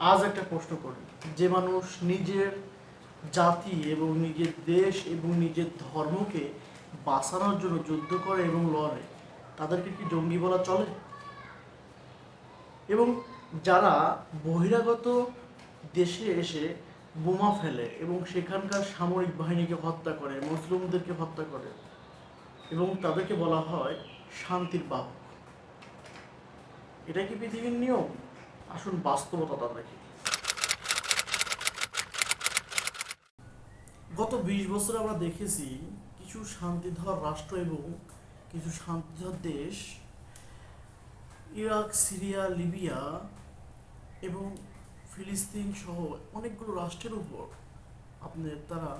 আজ একটা প্রশ্ন করি, যে মানুষ নিজের জাতি এবং নিজের দেশ এবং নিজের ধর্মকে বাঁচানোর জন্য যুদ্ধ করে এবং লড়ে, তাদেরকে কি জঙ্গি বলা চলে? এবং যারা বহিরাগত দেশে এসে বোমা ফেলে এবং সেখানকার সামরিক বাহিনীকে হত্যা করে, মুসলিমদেরকে হত্যা করে এবং তাদেরকে বলা হয় শান্তির বাহক, এটা কি পৃথিবীর নিয়ম? আসুন বাস্তবতা দেখি। গত 20 বছরে আমরা দেখেছি কিছু শান্তিধর রাষ্ট্র এবং কিছু শান্তিধর দেশ ইরাক, সিরিয়া, লিবিয়া এবং ফিলিস্তিন সহ অনেকগুলো রাষ্ট্রের উপর তারা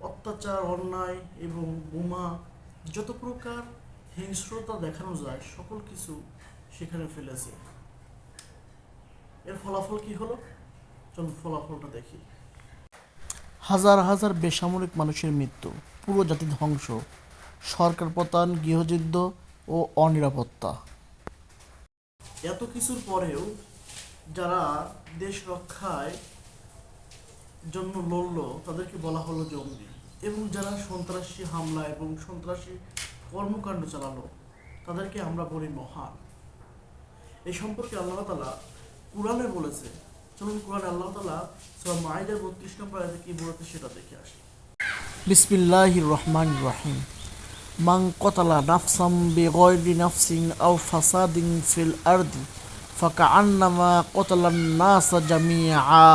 অত্যাচার, অন্যায় এবং বোমা, যত প্রকার হিংস্রতা দেখানো যায় সকল কিছু সেখানে ফেলেছে। এর ফলাফল কি হলো? চলুন ফলাফলটা দেখি। হাজার হাজার বেসামরিক মানুষের মৃত্যু, পুরো জাতি ধ্বংস, সরকার পতন, গৃহযুদ্ধ ও অনিরাপত্তা। এত কিছুর পরেও যারা দেশ রক্ষায় জন্য লড়ল তাদেরকে বলা হলো জঙ্গি, এবং যারা সন্ত্রাসী হামলা এবং সন্ত্রাসী কর্মকাণ্ড চালালো তাদেরকে আমরা বলি মহান। এই সম্পর্কে আল্লাহ তাআলা কুরআনে বলেছে। চলুন কুরআনে আল্লাহ তাআলা সূরা মাইদার 32 নম্বর আয়াতে কি বলেছে সেটা দেখে আসি। বিসমিল্লাহির রহমানির রহিম। মান কতালা নাফসাম বিগয়রি নাফসিন আও ফাসাদিন ফিল আরদি ফাকাআন্নামা কতালান নাসা জামিআ।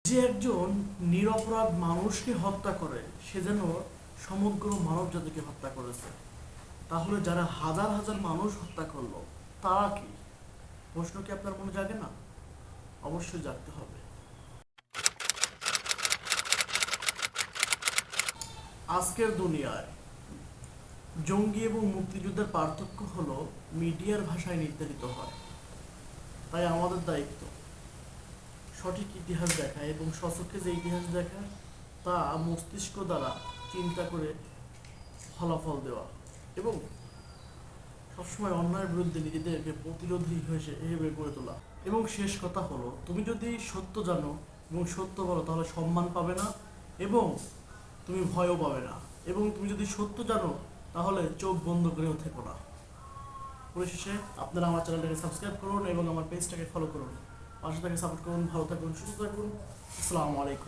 যে একজন নিরপরাধ মানুষকে হত্যা করে সে যেন সমগ্র মানব জাতিকে হত্যা করেছে। তাহলে যারা হাজার হাজার মানুষ হত্যা করলো তারা কি? প্রশ্ন কি আপনার মনে জাগে না? অবশ্যই জাগতে হবে। আজকের দুনিয়ায় জঙ্গি এবং মুক্তিযুদ্ধের পার্থক্য হলো মিডিয়ার ভাষায় নির্ধারিত হয়। তাই আমাদের দায়িত্ব সঠিক ইতিহাস দেখা এবং স্বচক্ষে যে ইতিহাস দেখা তা মস্তিষ্ক দ্বারা চিন্তা করে ফলাফল দেওয়া এবং সবসময় অন্যায়ের বিরুদ্ধে নিজেদেরকে প্রতিরোধী হিসেবে গড়ে তোলা। এবং শেষ কথা হলো, তুমি যদি সত্য জানো এবং সত্য বলো তাহলে সম্মান পাবে না এবং তুমি ভয়ও পাবে না, এবং তুমি যদি সত্য জানো তাহলে চোখ বন্ধ করেও থেকো না। পরিশেষে আপনারা আমার চ্যানেলটাকে সাবস্ক্রাইব করুন এবং আমার পেজটাকে ফলো করুন, পাশে থেকে সাপোর্ট করুন। ভালো থাকুন, সুস্থ থাকুন। আসসালামু আলাইকুম।